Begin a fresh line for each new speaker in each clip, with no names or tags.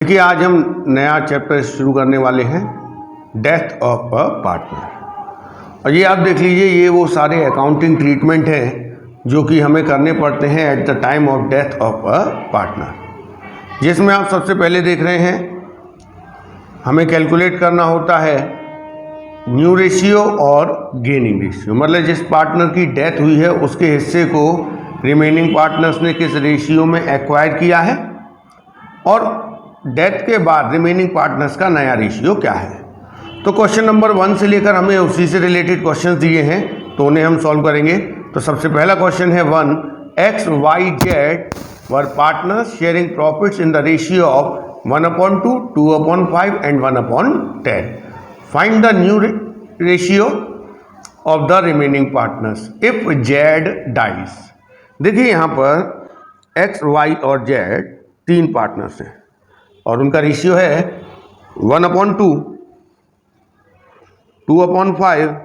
देखिए आज हम नया चैप्टर शुरू करने वाले हैं डेथ ऑफ अ पार्टनर। और ये आप देख लीजिए, ये वो सारे अकाउंटिंग ट्रीटमेंट हैं जो कि हमें करने पड़ते हैं eight the time of death of a partner, जिसमें आप सबसे पहले देख रहे हैं हमें कैलकुलेट करना होता है न्यू रेशियो और गेनिंग रेशियो। मतलब जिस पार्टनर की डेथ हुई है उसके हिस्से को रिमेनिंग पार्टनर्स ने किस रेशियो में एक्वायर किया है, और डेथ के बाद रिमेनिंग पार्टनर्स का नया रेशियो क्या है। तो क्वेश्चन नंबर 1 से लेकर हमें उसी से रिलेटेड क्वेश्चंस दिए हैं, तो उन्हें हम सॉल्व करेंगे। तो सबसे पहला क्वेश्चन है 1, X Y Z were partners sharing profits in the ratio of 1/2, 2/5 and 1/10। Find the new ratio of the remaining partners if Z dies. देखिए यहाँ पर एक्स वाई और जेड 3 पार्टनर्स हैं और उनका रेशियो है 1/2, 2/5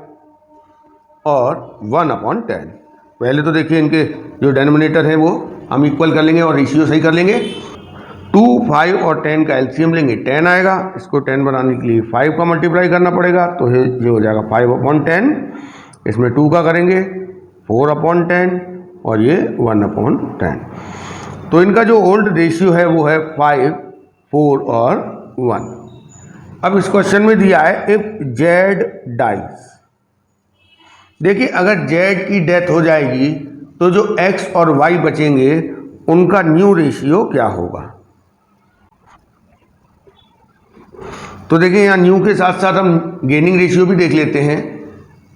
और 1/10। पहले तो देखिए इनके जो डेनोमिनेटर है वो हम इक्वल कर लेंगे और रेशियो सही कर लेंगे। 2, 5 और 10 का एलसीएम लेंगे, 10 आएगा। इसको 10 बनाने के लिए 5 का मल्टीप्लाई करना पड़ेगा, तो ये हो जाएगा 5/10। इसमें 2 का करेंगे 4/10 और ये 1/10। तो इनका जो ओल्ड रेशियो है वो है 5, 4 और 1। अब इस क्वेश्चन में दिया है इफ जेड डाइज। देखिए अगर जेड की डेथ हो जाएगी तो जो एक्स और वाई बचेंगे उनका न्यू रेशियो क्या होगा। तो देखिए यहाँ न्यू के साथ साथ हम गेनिंग रेशियो भी देख लेते हैं।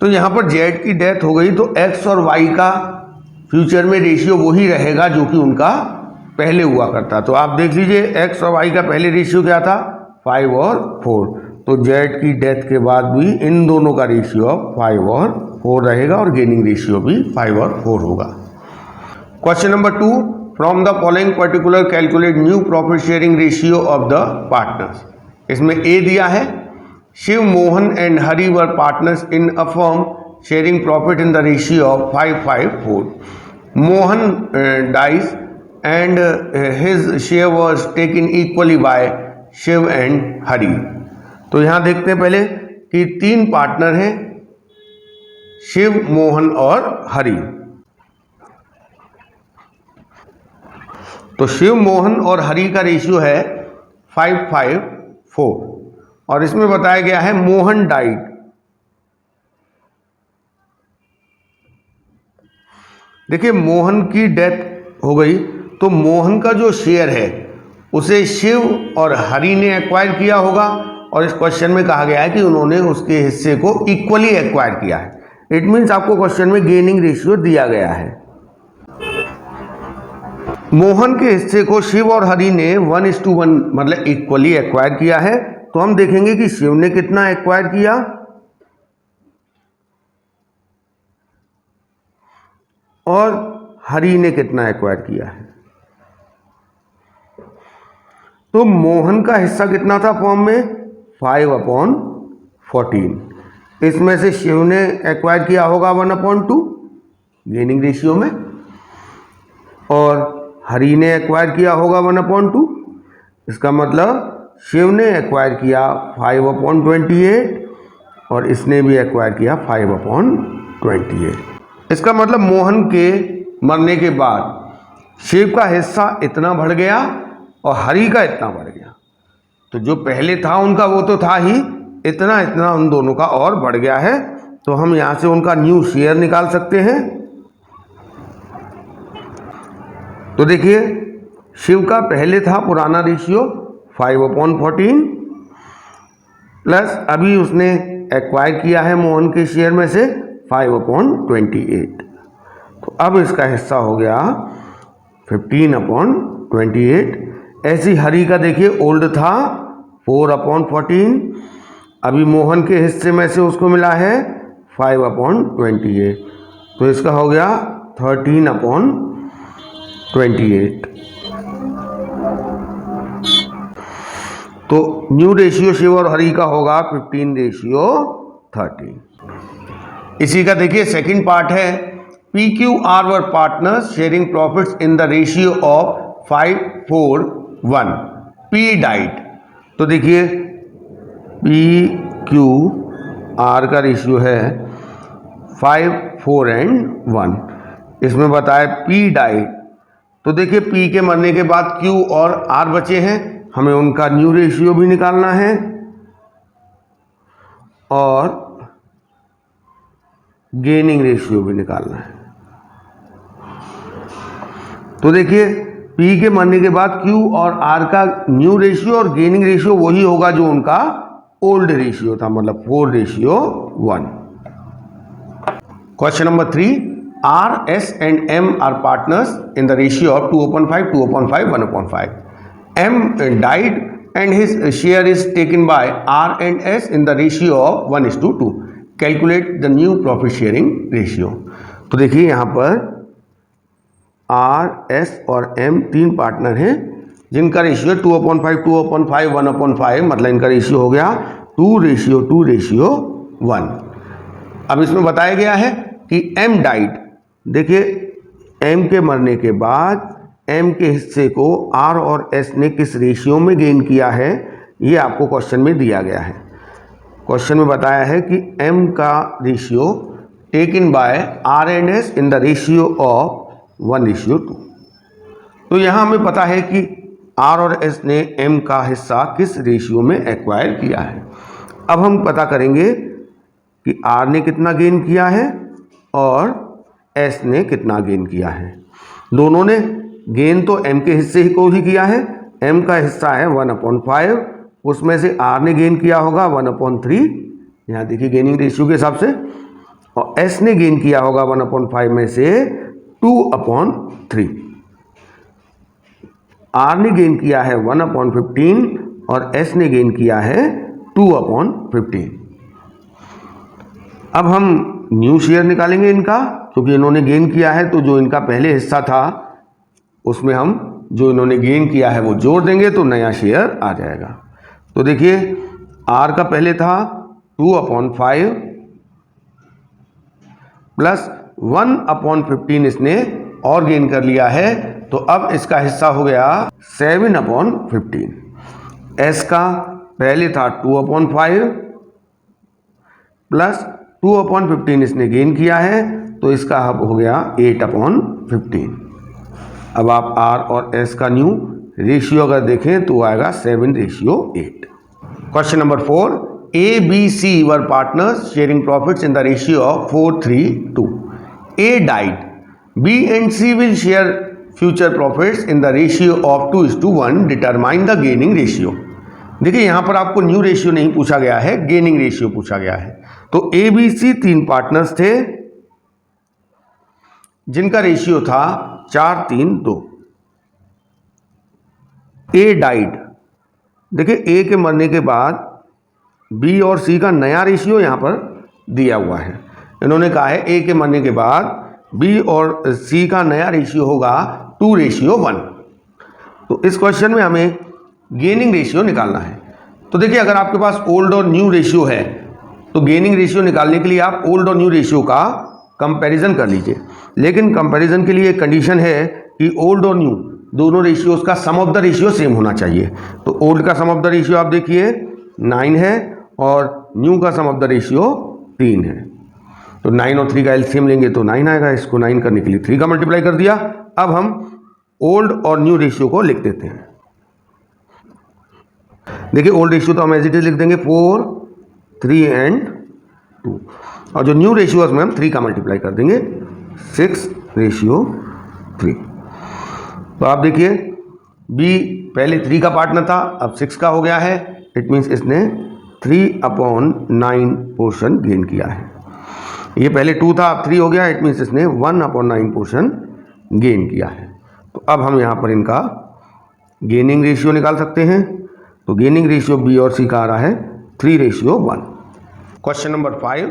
तो यहाँ पर जेड की डेथ हो गई तो एक्स और वाई का फ्यूचर में रेशियो वही रहेगा जो कि उनका पहले हुआ करता। तो आप देख लीजिए एक्स और वाई का पहले रेशियो क्या था, 5 और 4। तो जेड की डेथ के बाद भी इन दोनों का रेशियो 5 और 4 रहेगा और गेनिंग रेशियो भी 5 और 4 होगा। Question number 2, from the following particular calculate new profit sharing ratio of the partners. इसमें ए दिया है Shiv, Mohan and Hari were partners in a firm sharing profit in the ratio of 5/4। Mohan dies and his share was taken equally by Shiv and Hari. तो यहाँ देखते हैं पहले कि 3 partner हैं, शिव, मोहन और हरि। तो शिव, मोहन और हरि का रेशियो है 5/4 और इसमें बताया गया है मोहन डाइड। देखिए मोहन की डेथ हो गई तो मोहन का जो शेयर है उसे शिव और हरि ने एक्वायर किया होगा, और इस क्वेश्चन में कहा गया है कि उन्होंने उसके हिस्से को इक्वली एक्वायर किया है। इट मीन्स आपको क्वेश्चन में गेनिंग रेशियो दिया गया है। मोहन के हिस्से को शिव और हरि ने 1:1 मतलब इक्वली एक्वायर किया है। तो हम देखेंगे कि शिव ने कितना एक्वायर किया और हरि ने कितना एक्वायर किया है। तो मोहन का हिस्सा कितना था फॉर्म में, 5/14। इसमें से शिव ने एक्वायर किया होगा 1/2 गेनिंग रेशियो में, और हरि ने एक्वायर किया होगा 1/2। इसका मतलब शिव ने एक्वायर किया 5/28 और इसने भी एक्वायर किया 5/28। इसका मतलब मोहन के मरने के बाद शिव का हिस्सा इतना बढ़ गया और हरि का इतना बढ़ गया। तो जो पहले था उनका वो तो था ही, इतना इतना उन दोनों का और बढ़ गया है। तो हम यहाँ से उनका न्यू शेयर निकाल सकते हैं। तो देखिए शिव का पहले था पुराना रेशियो 5/14 प्लस अभी उसने एक्वायर किया है मोहन के शेयर में से 5/28। तो अब इसका हिस्सा हो गया 15/28। ऐसी हरि का देखिए ओल्ड था 4/14, अभी मोहन के हिस्से में से उसको मिला है 5/28। तो इसका हो गया 13/28। तो न्यू रेशियो शिव और हरि का होगा 15:13। इसी का देखिए सेकंड पार्ट है PQR were partners sharing profits in the ratio of 5/4 1। P diet, तो देखिए P Q R का रेशियो है 5, 4 and 1। इसमें बताया P डाइट, तो देखिए P के मरने के बाद Q और R बचे हैं, हमें उनका न्यू रेशियो भी निकालना है और गेनिंग रेशियो भी निकालना है। तो देखिए P के मरने के बाद Q और R का न्यू रेशियो और गेनिंग रेशियो वही होगा जो उनका ओल्ड रेशियो था, मतलब 4:1। Question number 3, R, S and M are partners in the ratio of 2/5, 2/5, 1/5. M died and his share is taken by R and S in the ratio of 1:2. Calculate the new profit sharing ratio. तो देखिए यहाँ पर R, S और M तीन partner हैं जिनका ratio 2/5, 2/5, 1/5, मतलब इनका रेशियो हो गया 2:1। अब इसमें बताया गया है कि M डाइड, देखिए M के मरने के बाद M के हिस्से को R और S ने किस रेशियो में गेन किया है, ये आपको क्वेश्चन में दिया गया है। क्वेश्चन में बताया है कि M का ratio taken by R and S in the ratio of 1:2। तो यहाँ हमें पता है कि R और S ने M का हिस्सा किस रेशियो में एक्वायर किया है। अब हम पता करेंगे कि R ने कितना गेन किया है और S ने कितना गेन किया है। दोनों ने गेन तो M के हिस्से को ही किया है, M का हिस्सा है 1/5, उसमें से R ने गेन किया होगा 1/3, यहाँ देखिए गेनिंग रेशियो के हिसाब से, और S ने गेन किया होगा 1/5 में से 2/3। R ने गेन किया है 1/15 और S ने गेन किया है 2/15। अब हम न्यू शेयर निकालेंगे इनका, क्योंकि इन्होंने गेन किया है, तो जो इनका पहले हिस्सा था उसमें हम जो इन्होंने गेन किया है वो जोड़ देंगे तो नया शेयर आ जाएगा। तो देखिए R का पहले था 2/5 प्लस 1/15 इसने और गेन कर लिया है, तो अब इसका हिस्सा हो गया 7/15। S का पहले था 2/5 प्लस 2/15 इसने गेन किया है, तो इसका अब हो गया 8/15। अब आप R और S का न्यू रेशियो अगर देखें तो आएगा 7:8। Question number 4, A, B, C were partners sharing profits in the ratio of 4:3:2. A died. B and C will share future profits in the ratio of 2:1. Determine the gaining ratio. देखिए यहाँ पर आपको new ratio नहीं पूछा गया है, gaining ratio पूछा गया है। तो A, B, C तीन पार्टनर्स थे जिनका रेशियो था 4:3:2। A डाइड, देखिए A के मरने के बाद B और C का नया रेशियो यहाँ पर दिया हुआ है। इन्होंने कहा है A के मरने के बाद B और C का नया रेशियो होगा 2:1। तो इस क्वेश्चन में हमें गेनिंग रेशियो निकालना है। तो देखिए अगर आपके पास ओल्ड और न्यू रेशियो है तो गेनिंग रेशियो निकालने के लिए आप ओल्ड और न्यू रेशियो का कंपैरिजन कर लीजिए, लेकिन कंपैरिजन के लिए एक कंडीशन है कि ओल्ड और न्यू दोनों रेशियोज का सम ऑफ द रेशियो सेम होना चाहिए। तो ओल्ड का सम ऑफ द रेशियो आप देखिए 9 है और न्यू का सम ऑफ द रेशियो 3 है। तो 9 और 3 का एलसीएम लेंगे तो 9 आएगा, इसको 9 करने के लिए 3 का मल्टीप्लाई कर दिया। अब हम ओल्ड और न्यू रेशियो को लिख देते हैं। देखिए ओल्ड रेशियो तो हम एज इट इज लिख देंगे 4, 3 एंड 2, और जो न्यू रेशियो में हम 3 का मल्टीप्लाई कर देंगे 6:3। तो आप देखिए B पहले 3 का पार्टनर था, अब 6 का हो गया है। इट मीन्स इसने 3/9 पोर्शन गेन किया है। ये पहले 2 था, अब 3 हो गया, इट मीन्स इसने 1/9 पोर्शन गेन किया है। तो अब हम यहाँ पर इनका गेनिंग रेशियो निकाल सकते हैं। तो गेनिंग रेशियो B और C का आ रहा है 3:1। Question number 5,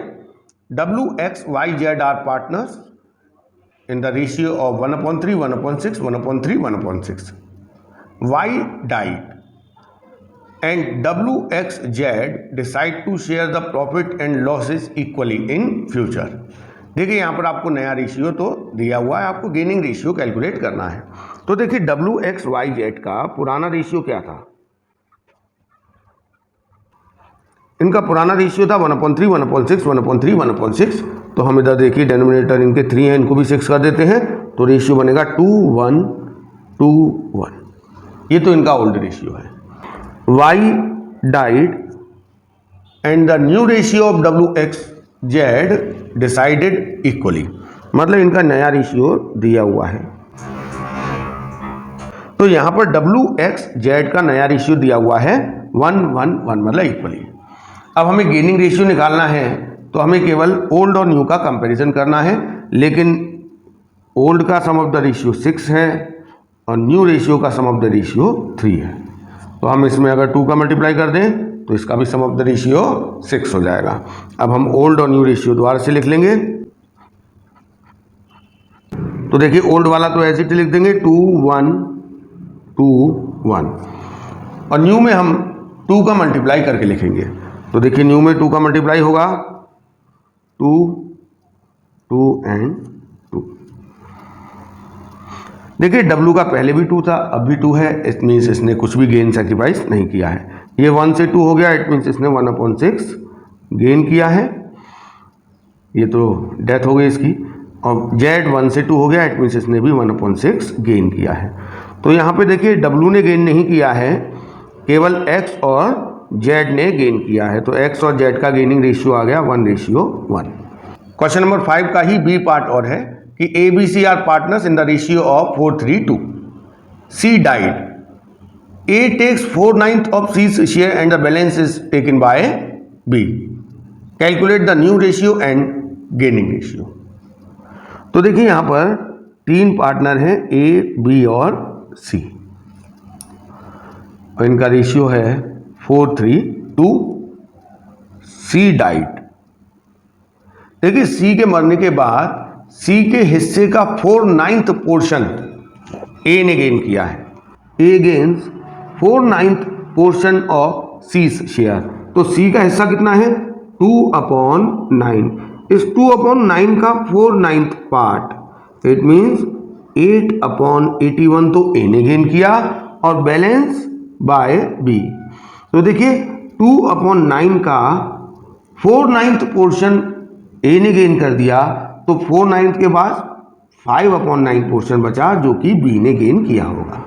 W, X, Y, Z are partners in the ratio of 1/3, 1/6, 1/3, 1/6. Y died and W, X, Z decide to share the profit and losses equally in future. देखिए यहाँ पर आपको नया रेशियो तो दिया हुआ है, आपको गेनिंग रेशियो कैलकुलेट करना है। तो देखिए W, X, Y, Z का पुराना रेशियो क्या था, इनका पुराना रेशियो था 1/3, 1/6, 1/3, 1/6। तो हम इधर देखिए डिनोमिनेटर इनके 3 हैं, इनको भी 6 कर देते हैं, तो रेशियो बनेगा 2:1:1। ये तो इनका ओल्ड रेशियो है। Y died and the new ratio of WXZ decided equally, मतलब इनका नया रेशियो दिया हुआ है। तो यहाँ पर WXZ का नया रेशियो दिया हुआ है 1:1:1, मतलब इक्वली। अब हमें गेनिंग रेशियो निकालना है, तो हमें केवल ओल्ड और न्यू का कंपैरिजन करना है, लेकिन ओल्ड का सम ऑफ द रेशियो 6 है और न्यू रेशियो का सम ऑफ द रेशियो 3 है। तो हम इसमें अगर 2 का मल्टीप्लाई कर दें तो इसका भी सम ऑफ द रेशियो 6 हो जाएगा। अब हम ओल्ड और न्यू रेशियो दोबारा से लिख लेंगे। तो देखिए ओल्ड वाला तो ऐसे ही लिख देंगे 2:1:1, और न्यू में हम 2 का मल्टीप्लाई करके लिखेंगे। तो देखिए न्यू में 2 का मल्टीप्लाई होगा 2, 2 एंड 2। देखिए W का पहले भी 2 था, अब भी 2 है, इट मीन्स इसने कुछ भी गेन सेक्रीफाइस नहीं किया है। ये 1 से 2 हो गया, इट मीन्स इसने 1/6 गेन किया है, ये तो डेथ हो गई इसकी। और Z 1 से 2 हो गया, इट मीन्स इसने भी 1/6 गेन किया है। तो यहाँ पे देखिए W ने गेन नहीं किया है, केवल X और Z ने गेन किया है। तो X और Z का गेनिंग रेशियो आ गया 1:1। क्वेश्चन नंबर 5 का ही बी पार्ट और है कि ABC are partners in the ratio of 4:3:2। C died. A takes 4/9 of C's share and the balance is taken by B. Calculate the new ratio and gaining ratio. तो देखिए यहाँ पर 3 partner हैं A, B और C, और इनका ratio है 4:3:2। C died. देखिए C के मरने के बाद C के हिस्से का 4/9 पोर्शन A ने गेन किया है। A gains 4/9 portion of C's share. तो C का हिस्सा कितना है 2/9। इस 2/9 का 4/9 पार्ट, इट मीन्स 8/81 तो A ने गेन किया और बैलेंस बाय B। तो देखिए 2/9 का 4/9 पोर्शन A ने गेन कर दिया, तो 4/9 के बाद 5/9 पोर्शन बचा जो कि B ने गेन किया होगा।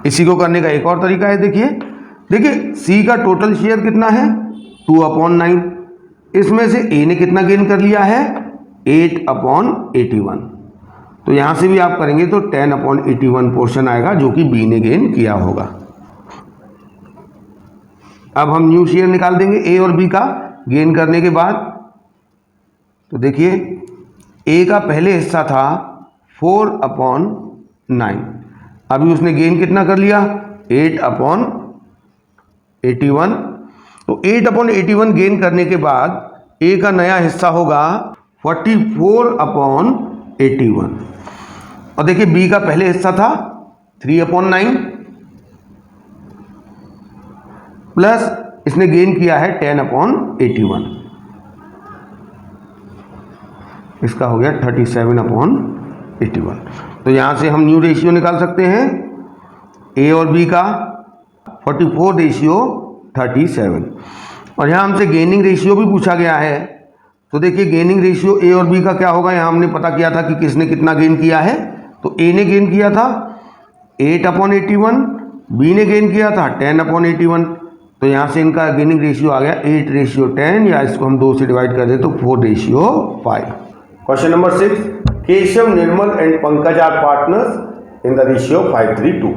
इसी को करने का एक और तरीका है, देखिए C का टोटल शेयर कितना है 2/9, इसमें से A ने कितना गेन कर लिया है 8/81। तो यहां से भी आप करेंगे तो 10/81 पोर्शन आएगा जो कि B ने गेन किया होगा। अब हम न्यू शेयर निकाल देंगे A और B का गेन करने के बाद। तो देखिए A का पहले हिस्सा था 4/9, अभी उसने गेन कितना कर लिया 8/81। तो 8/81 गेन करने के बाद A का नया हिस्सा होगा 44/81, और देखिए B का पहले हिस्सा था 3/9 प्लस इसने गेन किया है 10/81, इसका हो गया 37/81। तो यहां से हम न्यू रेशियो निकाल सकते हैं A और B का 44:37, और यहाँ हमसे गेनिंग रेशियो भी पूछा गया है। तो देखिए गेनिंग रेशियो A और B का क्या होगा, यहाँ हमने पता किया था कि किसने कितना गेन किया है। तो A ने गेन किया था 8/81, B ने गेन किया था 10/81। तो यहाँ से इनका गेनिंग रेशियो आ गया 8:10, या इसको हम 2 से डिवाइड कर दें तो 4:5। Question number 6, Keshav, Nirmal and Pankaj are partners in the ratio 5:3:2।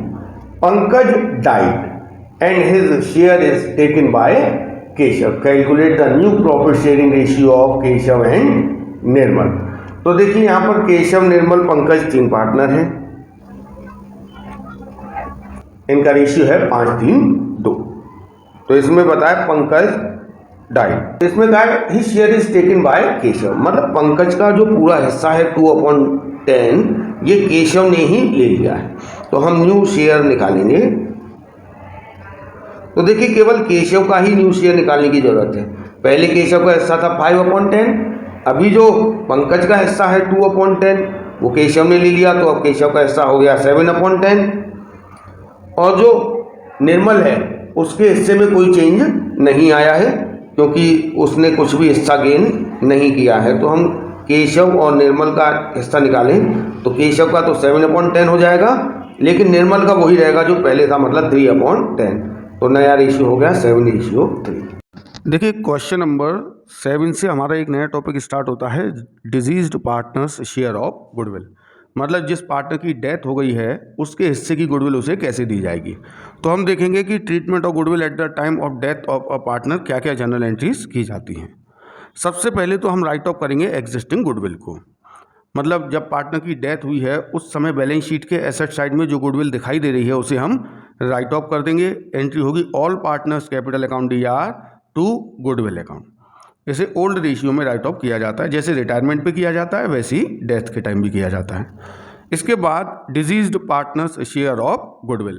Pankaj died and his share is taken by Keshav. Calculate the new profit sharing ratio of Keshav and Nirmal. तो देखिए यहां पर केशव, निर्मल, पंकज 3 पार्टनर हैं, इनका रेशियो है 5:3:2। तो इसमें बताया पंकज डाइड, इसमें कहा है his share is taken by Keshav, मतलब पंकज का जो पूरा हिस्सा है 2/10 ये केशव ने ही ले लिया है। तो हम न्यू शेयर निकालेंगे। तो देखिए केवल केशव का ही न्यू शेयर निकालने की जरूरत है। पहले केशव का हिस्सा था 5/10, अभी जो पंकज का हिस्सा है 2/10 वो केशव ने ले लिया, तो अब केशव का हिस्सा हो गया 7/10, और जो निर्मल है उसके हिस्से में कोई चेंज नहीं आया है क्योंकि उसने कुछ भी हिस्सा गेन नहीं किया है। तो हम केशव और निर्मल का हिस्सा निकालें तो केशव का तो 7/10 हो जाएगा, लेकिन निर्मल का वही रहेगा जो पहले था, मतलब 3/10। तो नया रेशियो हो गया 7:3। देखिए क्वेश्चन नंबर 7 से हमारा एक नया टॉपिक स्टार्ट होता है, diseased partners share of goodwill. मतलब जिस पार्टनर की डेथ हो गई है उसके हिस्से की गुडविल उसे कैसे दी जाएगी। तो हम देखेंगे कि treatment of goodwill eight the time of death of a partner क्या क्या जनरल एंट्रीज की जाती हैं। सबसे पहले तो हम राइट ऑफ करेंगे एग्जिस्टिंग गुडविल को। मतलब जब पार्टनर की डेथ हुई है उस समय बैलेंस शीट के एसेट साइड में जो गुडविल दिखाई दे रही है उसे हम राइट ऑफ कर देंगे। एंट्री होगी all partners capital account DR to goodwill account. इसे ओल्ड रेशियो में राइट ऑफ किया जाता है, जैसे रिटायरमेंट पे किया जाता है वैसे ही डेथ के टाइम भी किया जाता है। इसके बाद deceased partners share of goodwill.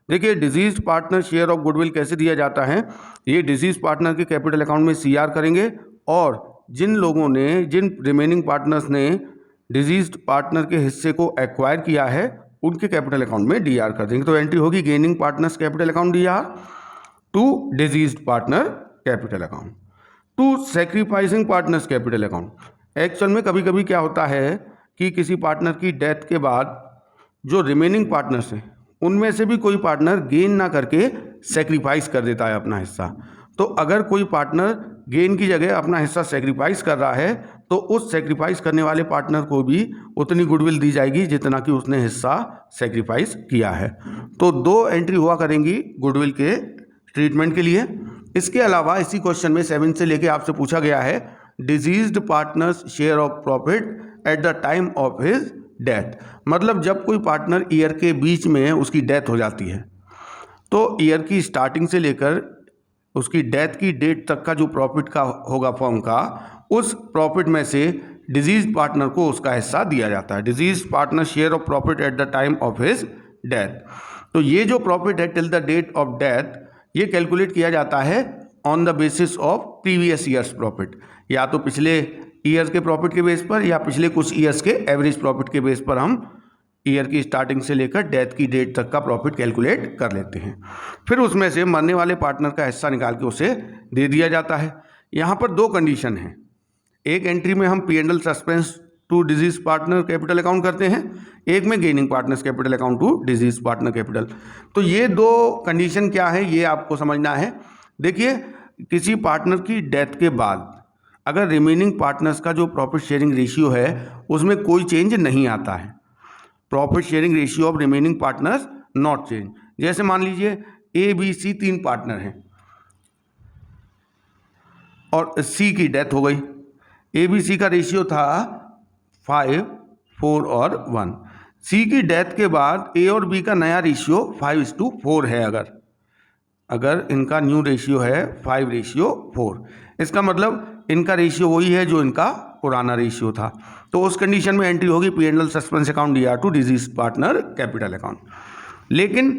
देखिए deceased partner share of goodwill कैसे दिया जाता है। ये डिजीज पार्टनर के कैपिटल अकाउंट में CR करेंगे और जिन लोगों ने, जिन रिमेनिंग पार्टनर्स ने डिजीज्ड पार्टनर के हिस्से को एक्वायर किया है उनके कैपिटल अकाउंट में DR कर देंगे। तो एंट्री होगी gaining partners capital account DR to deceased partner capital account to sacrificing partners capital account. Actual में कभी कभी क्या होता है कि किसी पार्टनर की डेथ के बाद जो रिमेनिंग पार्टनर्स हैं उनमें से भी कोई पार्टनर गेन ना करके सेक्रीफाइस कर देता है अपना हिस्सा। तो अगर कोई पार्टनर गेन की जगह अपना हिस्सा सेक्रीफाइस कर रहा है तो उस सेक्रीफाइस करने वाले पार्टनर को भी उतनी गुडविल दी जाएगी जितना कि उसने हिस्सा सेक्रीफाइस किया है। तो 2 एंट्री हुआ करेंगी गुडविल के ट्रीटमेंट के लिए। इसके अलावा इसी क्वेश्चन में 7 से लेके आपसे पूछा गया है diseased partners share of profit at the time of his death. मतलब जब कोई पार्टनर ईयर के बीच में उसकी डेथ हो जाती है तो ईयर की स्टार्टिंग से लेकर उसकी डेथ की डेट तक का जो प्रॉफिट का होगा फर्म का, उस प्रॉफिट में से डिजीज पार्टनर को उसका हिस्सा दिया जाता है। Deceased partner share of profit at the time of his death. तो ये जो प्रॉफिट है till the date of death ये कैलकुलेट किया जाता है on the basis of previous years profit, या तो पिछले ईयर के प्रॉफिट के बेस पर या पिछले कुछ ईयर्स के एवरेज प्रॉफिट के बेस पर हम ईयर की स्टार्टिंग से लेकर डेथ की डेट तक का प्रॉफिट कैलकुलेट कर लेते हैं। फिर उसमें से मरने वाले पार्टनर का हिस्सा निकाल के उसे दे दिया जाता है। यहाँ पर 2 कंडीशन हैं। एक एंट्री में हम P&L suspense to deceased partner capital account करते हैं, एक में gaining partners capital account to deceased partner capital. तो ये 2 कंडीशन क्या है ये आपको समझना है। देखिए किसी पार्टनर की डेथ के बाद अगर रिमेनिंग पार्टनर्स का जो प्रॉफिट शेयरिंग रेशियो है उसमें कोई चेंज नहीं आता है, profit sharing ratio of remaining partners not change. जैसे मान लीजिए ABC 3 पार्टनर हैं और C की डेथ हो गई। ABC का रेशियो था 5, 4 और 1। C की डेथ के बाद A और B का नया रेशियो 5:4 है। अगर इनका न्यू रेशियो है 5:4, इसका मतलब इनका रेशियो वही है जो इनका पुराना रेशियो था। तो उस कंडीशन में एंट्री होगी P&L suspense account DR to deceased partner capital account. लेकिन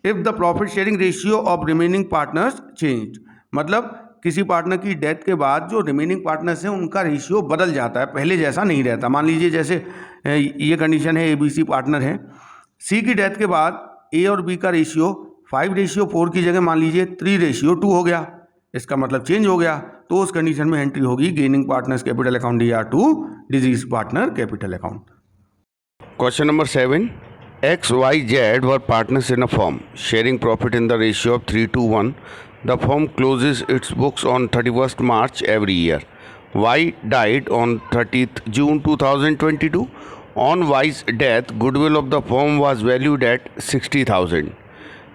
if the profit sharing ratio of remaining partners change, मतलब किसी पार्टनर की डेथ के बाद जो रिमेनिंग पार्टनर्स हैं उनका रेशियो बदल जाता है, पहले जैसा नहीं रहता। मान लीजिए जैसे ये कंडीशन है ABC पार्टनर है, C की डेथ के बाद A और B का रेशियो 5:4 की जगह मान लीजिए 3:2 हो गया, इसका मतलब चेंज हो गया। तो उस कंडीशन में एंट्री होगी gaining partners capital account DR to deceased partner capital account. Question number 7, XYZ were partners in a firm sharing profit in the ratio of 3:1. The firm closes its books on 31st March every year. Y died on 30th June 2022. On Y's death, goodwill of the firm was valued at 60,000.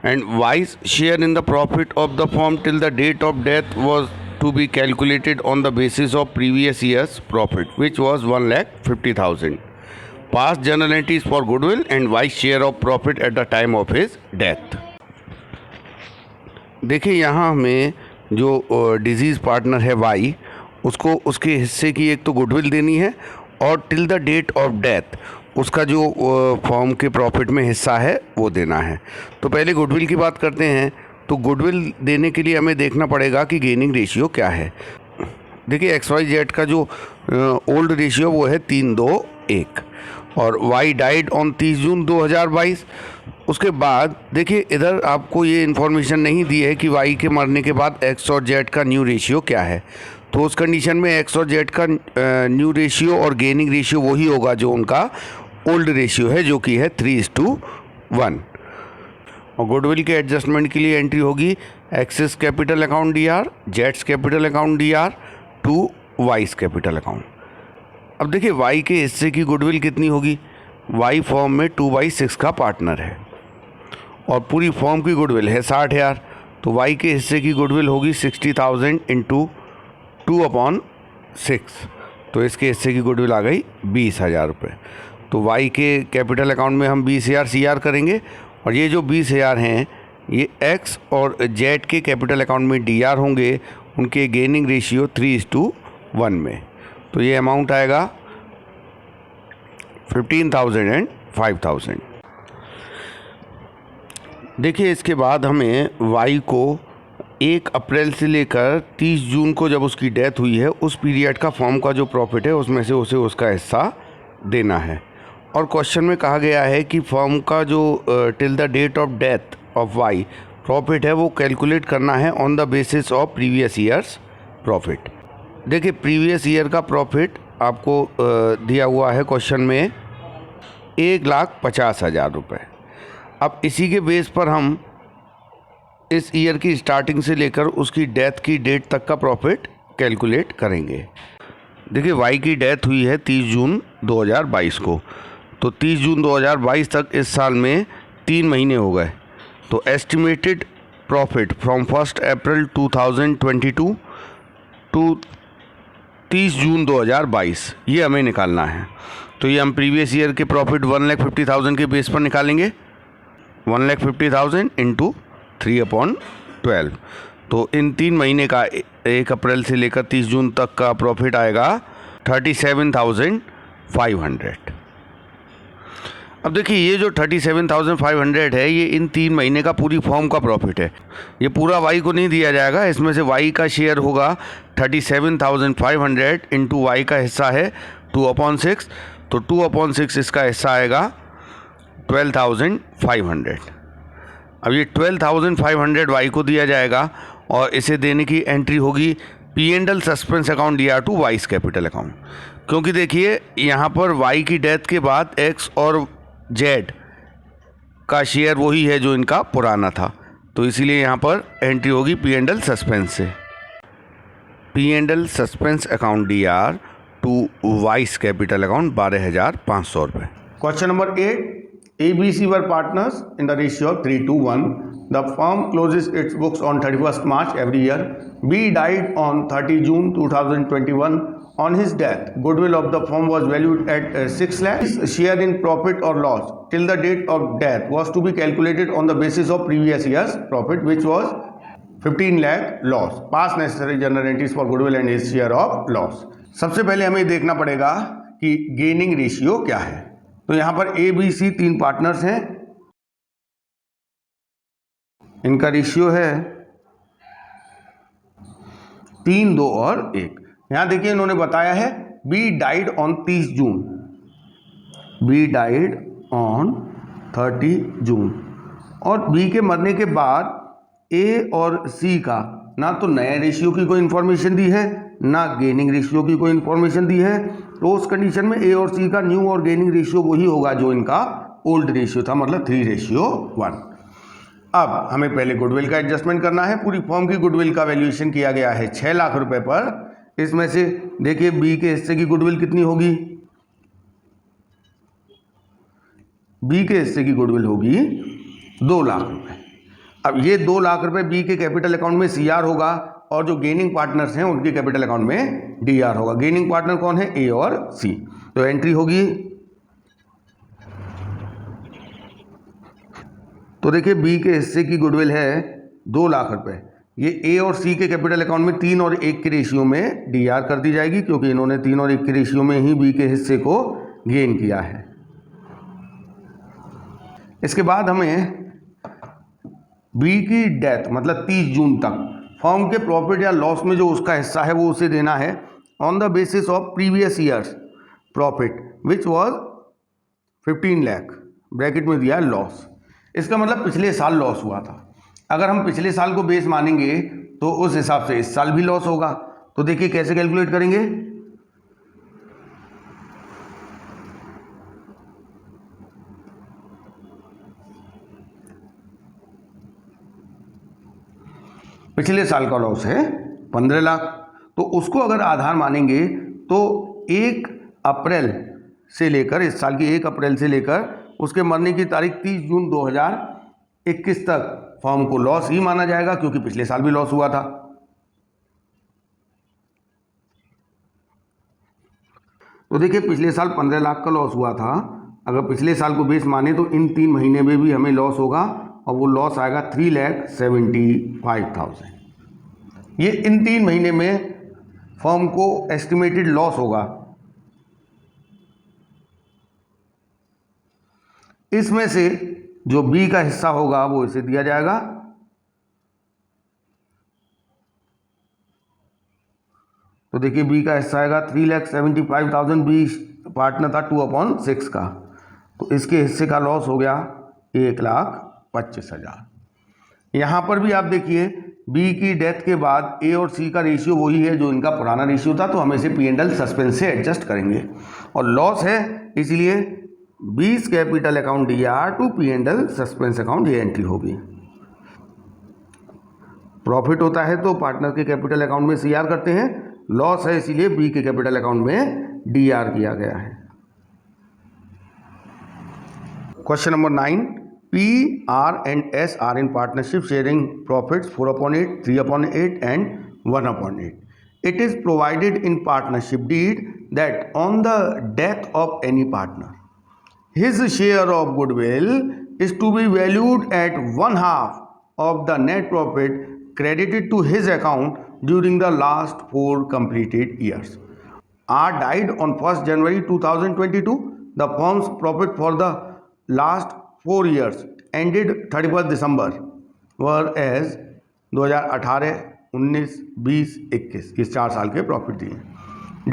And Y's share in the profit of the firm till the date of death was to be calculated on the basis of previous year's profit, which was 1,50,000. Past journal entries for goodwill and Y's share of profit at the time of his death. देखिए यहाँ हमें जो disease partner है Y, उसको उसके हिस्से की एक तो गुडविल देनी है और till the date of death उसका जो फर्म के प्रॉफिट में हिस्सा है वो देना है। तो पहले गुडविल की बात करते हैं। तो गुडविल देने के लिए हमें देखना पड़ेगा कि गेनिंग रेशियो क्या है। देखिए XYZ का जो ओल्ड रेशियो वो है 3:2:1 और Y डाइड ऑन 30 जून 2022,
उसके बाद देखिए इधर आपको ये इन्फॉर्मेशन नहीं दी है कि वाई के मरने के बाद एक्स और जेड का न्यू रेशियो क्या है। तो उस कंडीशन में एक्स और जेड का न्यू रेशियो और गेनिंग रेशियो वही होगा जो उनका ओल्ड रेशियो है, जो कि है 3:1। और गुडविल के एडजस्टमेंट के लिए एंट्री होगी एक्सिस कैपिटल अकाउंट DR, जेड्स capital account DR to Y's capital account. अब देखिए वाई के हिस्से की गुडविल कितनी होगी। वाई फॉर्म में 2/6 का पार्टनर है और पूरी फॉर्म की गुडविल है 60,000। तो वाई के हिस्से की गुडविल होगी 60,000 इंटू 2/6। तो इसके हिस्से की गुडविल आ गई 20,000 रुपये। तो वाई के कैपिटल अकाउंट में हम 20,000 CR करेंगे और ये जो 20,000 हैं ये एक्स और जेड के कैपिटल अकाउंट में DR होंगे, उनके गेनिंग रेशियो 3:1 में। तो ये अमाउंट आएगा 15,000 एंड 5,000। देखिए इसके बाद हमें वाई को 1 अप्रैल से लेकर 30 जून को जब उसकी डेथ हुई है उस पीरियड का फॉर्म का जो प्रॉफिट है उसमें से उसे उसका हिस्सा देना है। और क्वेश्चन में कहा गया है कि फॉर्म का जो till the date of death of Y profit है वो कैलकुलेट करना है on the basis of previous years profit. देखिए प्रीवियस ईयर का प्रॉफिट आपको दिया हुआ है क्वेश्चन में 1,50,000 रुपये। अब इसी के बेस पर हम इस ईयर की स्टार्टिंग से लेकर उसकी डेथ की डेट तक का प्रॉफिट कैलकुलेट करेंगे। देखिए वाई की डेथ हुई है 30 जून 2022 को, तो 30 जून 2022 तक इस साल में 3 महीने हो गए। तो estimated profit from 1 April 2022 to 30 June 2022 ये हमें निकालना है। तो ये हम प्रीवियस ईयर के प्रॉफिट 1,50,000 के बेस पर निकालेंगे। 1,50,000 इंटू 3/12। तो इन 3 महीने का 1 अप्रैल से लेकर 30 जून तक का प्रॉफिट आएगा 37,500। अब देखिए ये जो 37,500 है ये इन 3 महीने का पूरी फॉर्म का प्रॉफिट है। ये पूरा वाई को नहीं दिया जाएगा, इसमें से वाई का शेयर होगा 37,500 इंटू वाई का हिस्सा है 2/6। तो 2/6 इसका हिस्सा आएगा 12,500। अब ये 12,500 वाई को दिया जाएगा और इसे देने की एंट्री होगी P&L suspense account DR to Y's capital account. क्योंकि देखिए यहाँ पर वाई की डेथ के बाद एक्स और जेड का शेयर वही है जो इनका पुराना था, तो इसीलिए यहाँ पर एंट्री होगी P&L सस्पेंस से। P&L suspense account DR to Y's capital account 12,500 रुपये।
Question number 8. ABC were partners in the ratio of 3:1. The firm closes its books on 31st March every year. B died on 30 June 2021. On his death, goodwill of the firm was valued at 6 lakhs. His share in profit or loss till the date of death was to be calculated on the basis of previous year's profit, which was 15 lakh loss. Pass necessary journal entries for goodwill and his share of loss. सबसे पहले हमें देखना पड़ेगा कि gaining ratio क्या है। तो यहाँ पर ABC 3 पार्टनर्स हैं, इनका रेशियो है 3, 2 और 1। यहाँ देखिए इन्होंने बताया है B died on 30 June, B died on 30 जून। और B के मरने के बाद A और C का ना तो नया रेशियो की कोई इंफॉर्मेशन दी है ना गेनिंग रेशियो की कोई इंफॉर्मेशन दी है। तो उस कंडीशन में A और C का न्यू और गेनिंग रेशियो वही होगा जो इनका ओल्ड रेशियो था, मतलब 3:1। अब हमें पहले गुडविल का एडजस्टमेंट करना है। पूरी फॉर्म की गुडविल का वैल्यूएशन किया गया है 6 लाख रुपए पर। इसमें से देखिए B के हिस्से की गुडविल कितनी होगी, B के हिस्से की गुडविल होगी 2 लाख रुपए। अब ये 2 लाख रुपए B के कैपिटल अकाउंट में CR होगा और जो गेनिंग पार्टनर्स हैं उनके कैपिटल अकाउंट में DR होगा। गेनिंग पार्टनर कौन है, A और C। तो एंट्री होगी, तो देखिए B के हिस्से की गुडविल है 2 लाख रुपए। ये A और C के कैपिटल अकाउंट में 3 और 1 के रेशियो में DR कर दी जाएगी, क्योंकि इन्होंने 3 और 1 के रेशियो में ही B के हिस्से को गेन किया है। इसके बाद हमें B की डेथ मतलब 30 जून तक फर्म के प्रॉफिट या लॉस में जो उसका हिस्सा है वो उसे देना है on the basis of previous years profit which was 15 lakh, bracket में दिया लॉस। इसका मतलब पिछले साल लॉस हुआ था। अगर हम पिछले साल को बेस मानेंगे तो उस हिसाब से इस साल भी लॉस होगा। तो देखिए कैसे कैलकुलेट करेंगे। पिछले साल का लॉस है 15 लाख, तो उसको अगर आधार मानेंगे तो 1 अप्रैल से लेकर, इस साल की 1 अप्रैल से लेकर उसके मरने की तारीख 30 जून 2021 तक फर्म को लॉस ही माना जाएगा, क्योंकि पिछले साल भी लॉस हुआ था। तो देखिए पिछले साल 15 लाख का लॉस हुआ था। अगर पिछले साल को बेस माने तो इन 3 महीने में भी हमें लॉस होगा, और वो लॉस आएगा 3,75,000। ये इन 3 महीने में फर्म को एस्टिमेटेड लॉस होगा। इसमें से जो बी का हिस्सा होगा वो इसे दिया जाएगा। तो देखिए बी का हिस्सा आएगा 3,75,000, बी पार्टनर था 2/6 का, तो इसके हिस्से का लॉस हो गया 1,25,000। यहाँ पर भी आप देखिए बी की डेथ के बाद ए और सी का रेशियो वही है जो इनका पुराना रेशियो था, तो हम इसे P&L सस्पेंस से एडजस्ट करेंगे, और लॉस है इसलिए 20 capital account DR to P&L suspense account, ये एंट्री होगी। प्रॉफिट होता है तो पार्टनर के कैपिटल अकाउंट में CR करते हैं, लॉस है इसीलिए बी के कैपिटल अकाउंट में DR किया गया है। Question number 9, P, R and S are in partnership sharing profits 4/8, 3/8 and 1/8. It is provided in partnership deed that on the death of any partner, his share of goodwill is to be valued at 1/2 of the net profit credited to his account during the last 4 completed years. R died on 1st January 2022. The firm's profit for the last 4 years ended 31st December, whereas 2018, 19, 20, 21 इस 4 साल के profit दिए।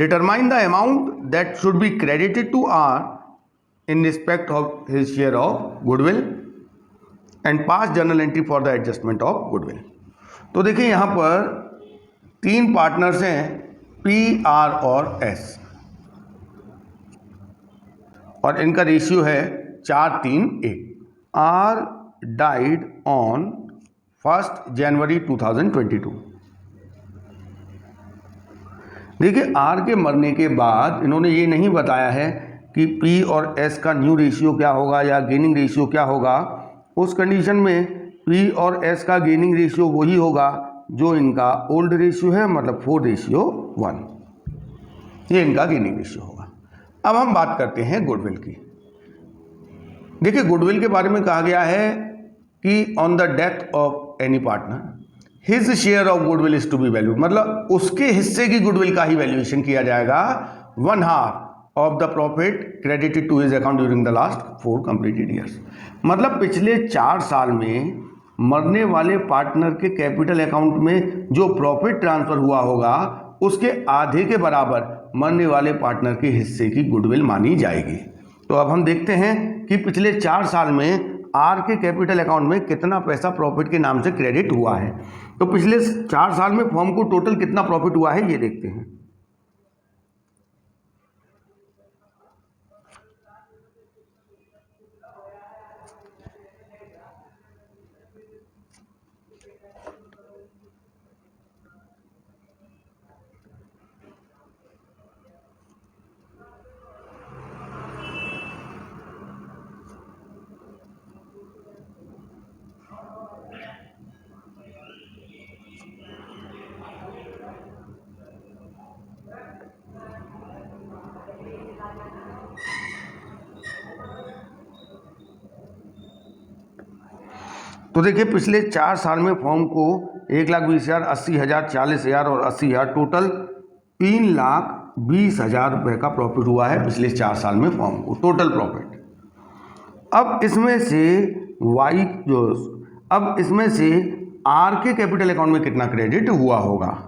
Determine the amount that should be credited to R in respect of his share of goodwill and pass journal entry for the adjustment of goodwill. तो देखिए यहाँ पर 3 partners हैं P, R और S, और इनका रेशियो है 4:3:1। R died on 1st January 2022। देखिए R के मरने के बाद इन्होंने ये नहीं बताया है कि P और S का न्यू रेशियो क्या होगा या गेनिंग रेशियो क्या होगा। उस कंडीशन में P और S का गेनिंग रेशियो वही होगा जो इनका ओल्ड रेशियो है, मतलब 4:1, ये इनका गेनिंग रेशियो होगा। अब हम बात करते हैं गुडविल की। देखिए गुडविल के बारे में कहा गया है कि on the death of any partner his share of goodwill is to be valued, मतलब उसके हिस्से की गुडविल का ही वैल्यूएशन किया जाएगा 1/2 of the profit credited to his account during the last 4 completed years. मतलब पिछले 4 साल में मरने वाले पार्टनर के कैपिटल अकाउंट में जो प्रॉफिट ट्रांसफर हुआ होगा उसके आधे के बराबर मरने वाले पार्टनर के हिस्से की गुडविल मानी जाएगी। तो अब हम देखते हैं कि पिछले 4 साल में आर के कैपिटल अकाउंट में कितना पैसा प्रॉफिट के नाम से क्रेडिट हुआ है। तो पिछले 4 साल में फर्म को टोटल कितना प्रॉफिट हुआ है ये देखते हैं। तो देखिए पिछले 4 साल में फर्म को 1,20,000, 80,000, 40,000 और 80,000 टोटल 3,20,000 रुपये का प्रॉफिट हुआ है पिछले 4 साल में फर्म को टोटल प्रॉफिट। अब इसमें से आर के कैपिटल अकाउंट में कितना क्रेडिट हुआ होगा।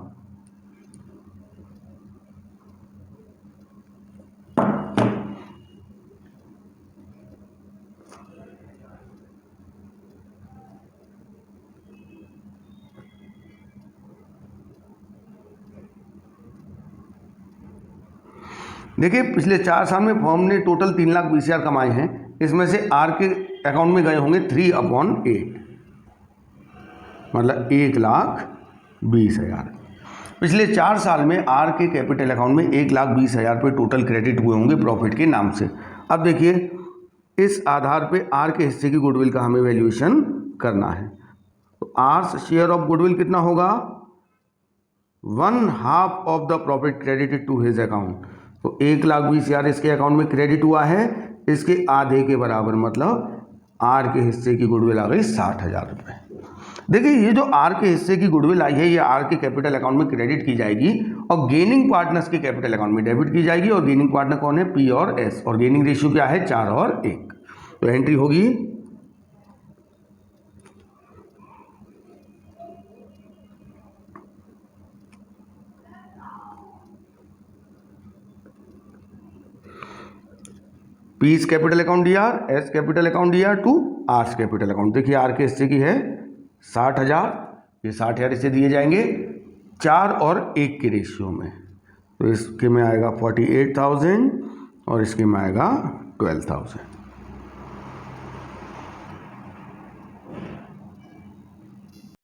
देखिए पिछले 4 साल में फर्म ने टोटल 3,20,000 कमाए हैं, इसमें से आर के अकाउंट में गए होंगे 3/8, मतलब 1,20,000। पिछले 4 साल में आर के कैपिटल अकाउंट में 1,20,000 पे टोटल क्रेडिट हुए होंगे प्रॉफिट के नाम से। अब देखिए इस आधार पे आर के हिस्से की गुडविल का हमें वैल्यूएशन करना है। तो आर शेयर ऑफ गुडविल कितना होगा, 1/2 of the profit credited to his account. तो 1,20,000 इसके अकाउंट में क्रेडिट हुआ है, इसके आधे के बराबर मतलब आर के हिस्से की गुडविल आ गई 60,000 रुपये। देखिए ये जो आर के हिस्से की गुडविल आई है ये आर के कैपिटल अकाउंट में क्रेडिट की जाएगी और गेनिंग पार्टनर्स के कैपिटल अकाउंट में डेबिट की जाएगी। और गेनिंग पार्टनर कौन है, पी और एस, और गेनिंग रेशियो क्या है, 4 और 1। तो एंट्री होगी P's capital account D R, S capital account D R to R capital account. देखिए आर के हिस्से की है 60,000, ये 60,000 इसे दिए जाएंगे 4 और 1 के रेशियो में। तो इसके में आएगा 48,000 और इसके में आएगा 12,000।